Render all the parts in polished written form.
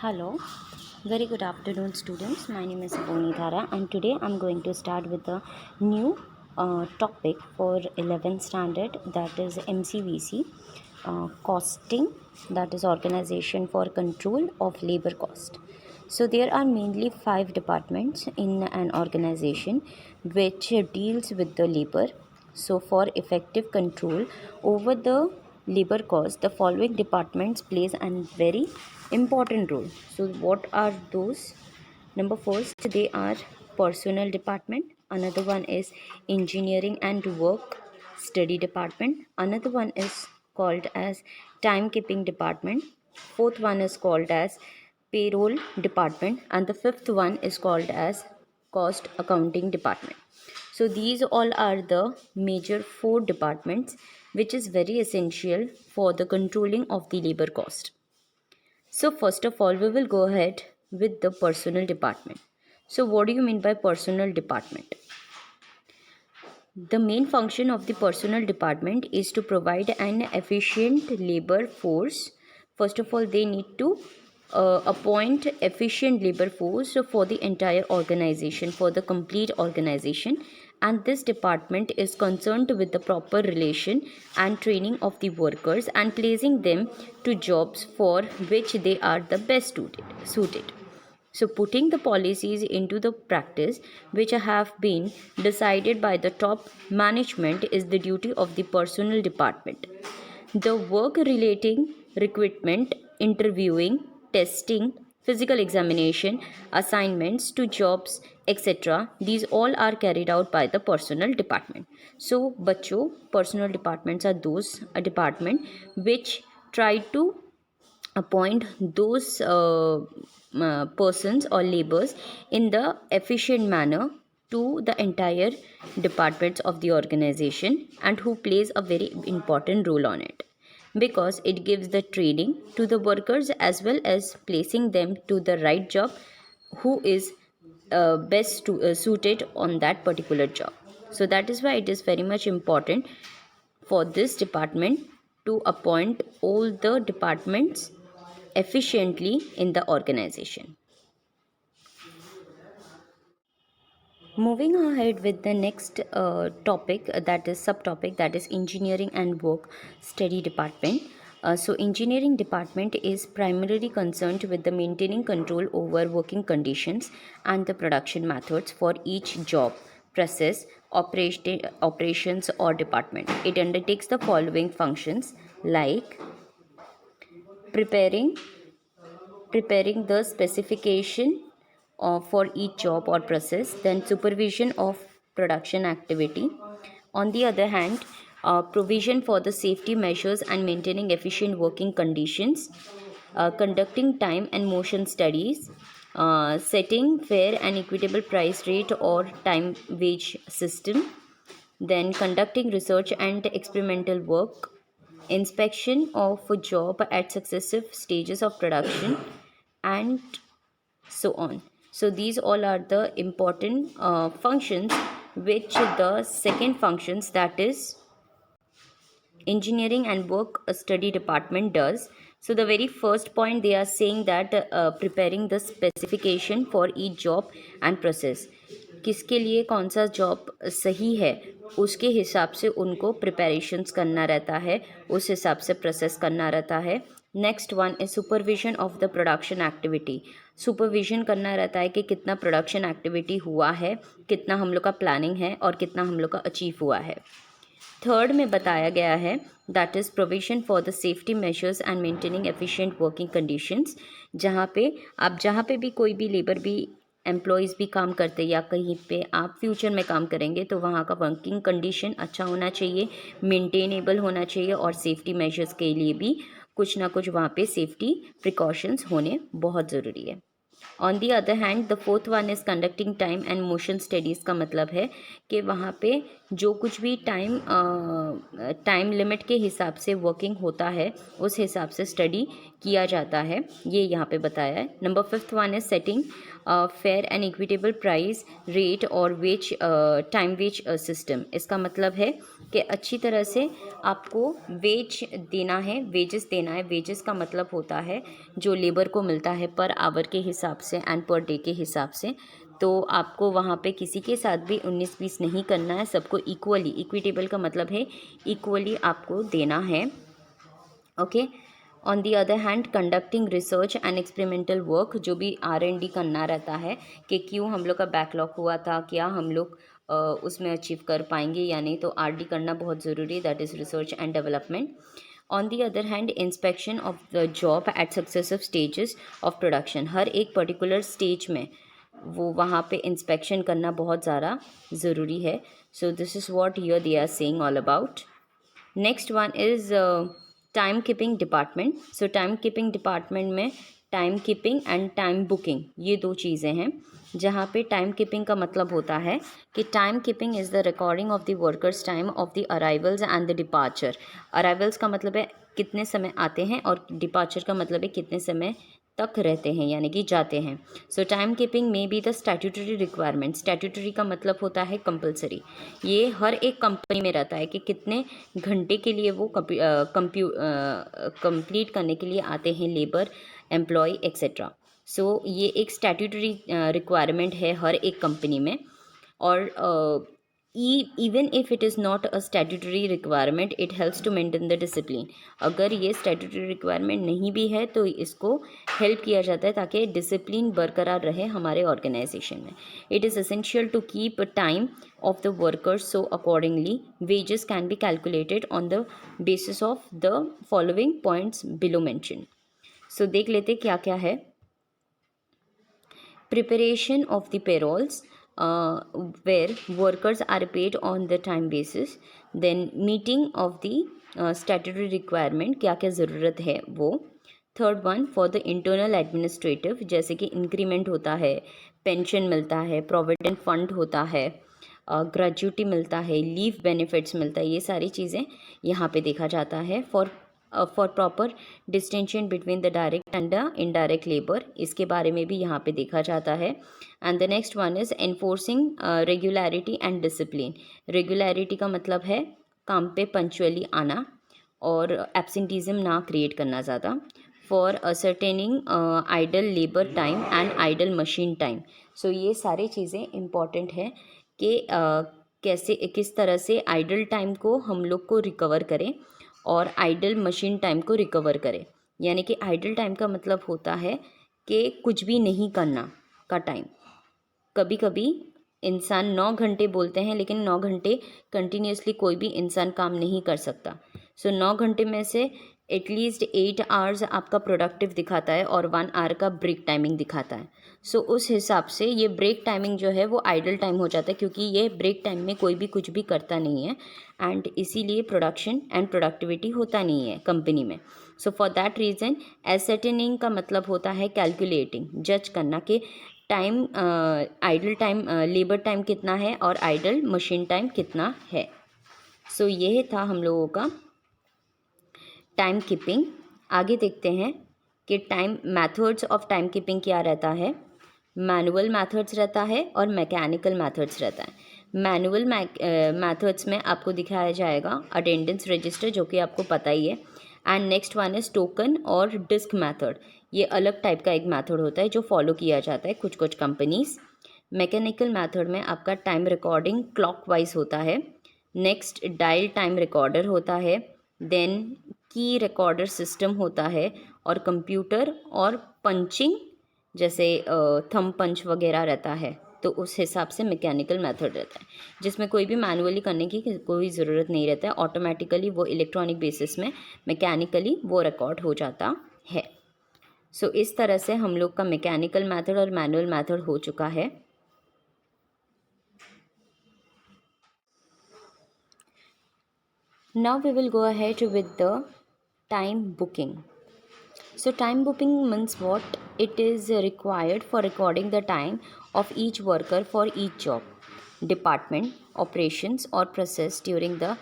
Hello, very good afternoon, students. My name is Boni Dhara, and today I'm going to start with a new topic for 11th standard, that is MCVC, costing, that is Organization for Control of Labor Cost. So, there are mainly 5 departments in an organization which deals with the labor. So, for effective control over the labor cost, the following departments plays a very important role. So what are those? Number first, they are personnel department. Another one is engineering and work study department. Another one is called as timekeeping department. Fourth one is called as payroll department, and the fifth one is called as cost accounting department. So these all are the major 4 departments which is very essential for the controlling of the labor cost. So first of all, we will go ahead with the personnel department. So what do you mean by personnel department? The main function of the personnel department is to provide an efficient labor force. First of all, they need to appoint efficient labor force for the entire organization, for the complete organization, and this department is concerned with the proper relation and training of the workers and placing them to jobs for which they are the best suited. So, putting the policies into the practice which have been decided by the top management is the duty of the personnel department. The work relating recruitment, interviewing, testing, physical examination, assignments to jobs, etc. These all are carried out by the personnel department. So, बच्चों, personnel departments are those department which try to appoint those persons or laborers in the efficient manner to the entire departments of the organization, and who plays a very important role on it, because it gives the training to the workers as well as placing them to the right job who is suited on that particular job. So that is why it is very much important for this department to appoint all the departments efficiently in the organization. Moving ahead with the next topic, that is subtopic, that is engineering and work study department. So engineering department is primarily concerned with the maintaining control over working conditions and the production methods for each job, process, operations or department. It undertakes the following functions like preparing preparing the specification for each job or process, then supervision of production activity. On the other hand, provision for the safety measures and maintaining efficient working conditions, conducting time and motion studies, setting fair and equitable price rate or time wage system, then conducting research and experimental work, inspection of a job at successive stages of production, and so on. So these all are the important functions which the second functions, that is engineering and work study department does. So the very first point they are saying that preparing the specification for each job and process, किसके लिए कौन सा job सही है उसके हिसाब से उनको प्रिपरेशंस करना रहता है, उस हिसाब से प्रोसेस करना रहता है. Next one is supervision of the production activity. Supervision करना रहता है कि कितना प्रोडक्शन एक्टिविटी हुआ है, कितना हम लोग का प्लानिंग है और कितना हम लोग का अचीव हुआ है. थर्ड में बताया गया है that is provision for the safety measures and maintaining efficient working conditions. जहाँ पे भी कोई भी लेबर भी एम्प्लॉयज़ भी काम करते या कहीं पे आप फ्यूचर में काम करेंगे तो वहाँ का वर्किंग कंडीशन अच्छा होना चाहिए, मेंटेनेबल होना चाहिए, और सेफ्टी मेजर्स के लिए भी कुछ ना कुछ वहाँ पे सेफ्टी प्रिकॉशंस होने बहुत ज़रूरी है. On the other hand the fourth one is conducting time and motion studies का मतलब है कि वहाँ पे जो कुछ भी टाइम लिमिट के हिसाब से वर्किंग होता है उस हिसाब से स्टडी किया जाता है, ये यहाँ पे बताया है। Number fifth one is setting fair and equitable price rate और वेज टाइम वेज सिस्टम। इसका मतलब है कि अच्छी तरह से आपको वेज देना है, वेजेस देना है। वेजेस का मतलब होता है जो लेबर को मिलता है पर आवर के हिसाब से एंड पर डे के हिसाब से। तो आपको वहाँ पे किसी के साथ भी 19-20 नहीं करना है, सबको इक्वली, इक्विटेबल का मतलब है इक्वली आपको देना है। Okay. On the other hand conducting research and experimental work, जो भी R&D करना रहता है कि क्यों हम लोग का बैकलॉग हुआ था, क्या हम लोग उसमें अचीव कर पाएंगे या नहीं, तो R&D करना बहुत ज़रूरी, that is research and development. On the other hand inspection of the job at successive stages of production, हर एक पर्टिकुलर स्टेज में वो वहाँ पे इंस्पेक्शन करना बहुत ज़्यादा ज़रूरी है। So this is what here they are saying all about. Next one is time keeping department. So time keeping department में time keeping and time booking, ये दो चीज़ें हैं। जहाँ पे टाइम कीपिंग का मतलब होता है कि time keeping is the recording of the workers time of the arrivals and the departure. Arrivals का मतलब है कितने समय आते हैं और डिपार्चर का मतलब है कितने समय तक रहते हैं, यानी कि जाते हैं। सो टाइम कीपिंग में be the statutory requirement. Statutory का मतलब होता है कंपलसरी। ये हर एक कंपनी में रहता है कि कितने घंटे के लिए वो कंप्लीट करने के लिए आते हैं लेबर, एम्प्लॉय एक्सेट्रा। सो ये एक स्टैट्यूटरी रिक्वायरमेंट है हर एक कंपनी में। और even if it is not a statutory requirement, it helps to maintain the discipline. अगर ये स्टैट्यूटरी रिक्वायरमेंट नहीं भी है तो इसको हेल्प किया जाता है ताकि डिसिप्लिन बरकरार रहे हमारे ऑर्गेनाइजेशन में। It is essential to keep time of the workers, so accordingly wages can be calculated on the basis of the following points below mentioned. So देख लेते क्या क्या है। Preparation of the payrolls, where workers are paid on the time basis. Then meeting of the statutory requirement, क्या क्या ज़रूरत है वो। Third one for the internal administrative, जैसे कि इंक्रीमेंट होता है, पेंशन मिलता है, प्रोविडेंट फंड होता है, ग्रेजुटी मिलता है, लीव बेनिफिट्स मिलता है, ये सारी चीज़ें यहाँ पे देखा जाता है। For proper distinction between the direct and the indirect labour, इसके बारे में भी यहाँ पे देखा जाता है। And the next one is enforcing regularity and discipline. Regularity का मतलब है काम पे पंचुअली आना और एब्सेंटिज्म ना क्रिएट करना ज़्यादा। For ascertaining idle labour time and idle machine time. So ये सारी चीज़ें इम्पॉर्टेंट है कि कैसे किस तरह से आइडल टाइम को हम लोग को रिकवर करें और आइडल मशीन टाइम को रिकवर करें। यानी कि आइडल टाइम का मतलब होता है कि कुछ भी नहीं करना का टाइम। कभी कभी इंसान 9 घंटे बोलते हैं लेकिन 9 घंटे कंटिन्यूसली कोई भी इंसान काम नहीं कर सकता। सो 9 घंटे में से एटलीस्ट 8 आवर्स आपका प्रोडक्टिव दिखाता है और 1 आवर का ब्रेक टाइमिंग दिखाता है। सो उस हिसाब से ये ब्रेक टाइमिंग जो है वो आइडल टाइम हो जाता है, क्योंकि ये ब्रेक टाइम में कोई भी कुछ भी करता नहीं है एंड इसीलिए प्रोडक्शन एंड प्रोडक्टिविटी होता नहीं है कंपनी में। सो फॉर दैट रीज़न एसेटनिंग का मतलब होता है कैलकुलेटिंग, जज करना कि time idle time labour time कितना है और आइडल मशीन टाइम कितना है। सो ये था हम लोगों का टाइम कीपिंग। आगे देखते हैं कि time methods of time keeping क्या रहता है। मैनुअल मेथड्स रहता है और मैकेनिकल मेथड्स रहता है। मैनुअल मेथड्स में आपको दिखाया जाएगा अटेंडेंस रजिस्टर, जो कि आपको पता ही है। And next one is token और डिस्क मेथड, ये अलग टाइप का एक मेथड होता है जो फॉलो किया जाता है कुछ कुछ कंपनीज। मैकेनिकल मेथड में आपका टाइम रिकॉर्डिंग क्लॉकवाइज होता है। नेक्स्ट डायल टाइम रिकॉर्डर होता है। देन की रिकॉर्डर सिस्टम होता है और कंप्यूटर और पंचिंग, जैसे थंब पंच वगैरह रहता है, तो उस हिसाब से मैकेनिकल मेथड रहता है जिसमें कोई भी मैनुअली करने की कोई ज़रूरत नहीं रहता है, ऑटोमेटिकली वो इलेक्ट्रॉनिक बेसिस में मैकेनिकली वो रिकॉर्ड हो जाता है। सो इस तरह से हम लोग का मैकेनिकल मेथड और मैनुअल मेथड हो चुका है। Now we will go ahead with the time booking. So time booking means what? It is required for recording the time of each worker for each job, department, operations or process during the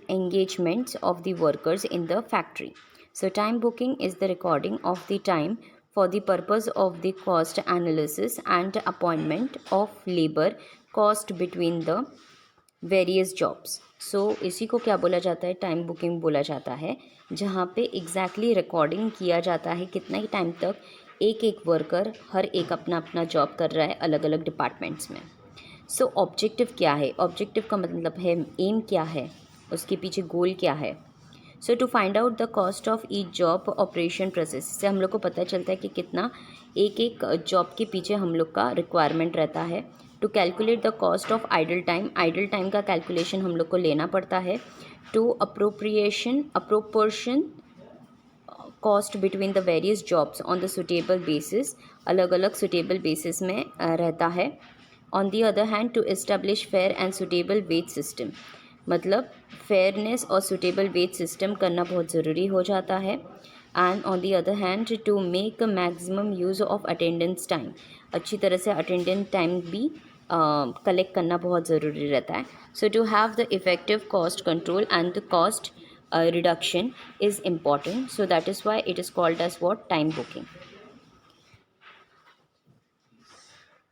engagements of the workers in the factory. So time booking is the recording of the time for the purpose of the cost analysis and appointment of labor cost between the various jobs. So इसी को क्या बोला जाता है? Time booking बोला जाता है, जहाँ पे एग्जैक्टली रिकॉर्डिंग किया जाता है कितना ही टाइम तक एक एक वर्कर हर एक अपना अपना जॉब कर रहा है अलग अलग डिपार्टमेंट्स में. सो ऑब्जेक्टिव क्या है? ऑब्जेक्टिव का मतलब है एम क्या है, उसके पीछे गोल क्या है. So to find out the cost of each job operation process से हम लोग को पता चलता है कि कितना एक एक जॉब के पीछे हम लोग का रिक्वायरमेंट रहता है. To calculate the cost of idle time का कैलकुलेशन हम लोग को लेना पड़ता है. To apportion cost between the various jobs on the suitable basis, अलग अलग सुटेबल बेसिस में रहता है. On the other hand to establish fair and suitable wage system, मतलब फेयरनेस और सुटेबल वेज सिस्टम करना बहुत ज़रूरी हो जाता है. And on the other hand to make maximum use of attendance time, अच्छी तरह से अटेंडेंस टाइम भी कलेक्ट करना बहुत ज़रूरी रहता है. So to have the effective cost control and the cost reduction is important. So that is why it is called as what? Time booking.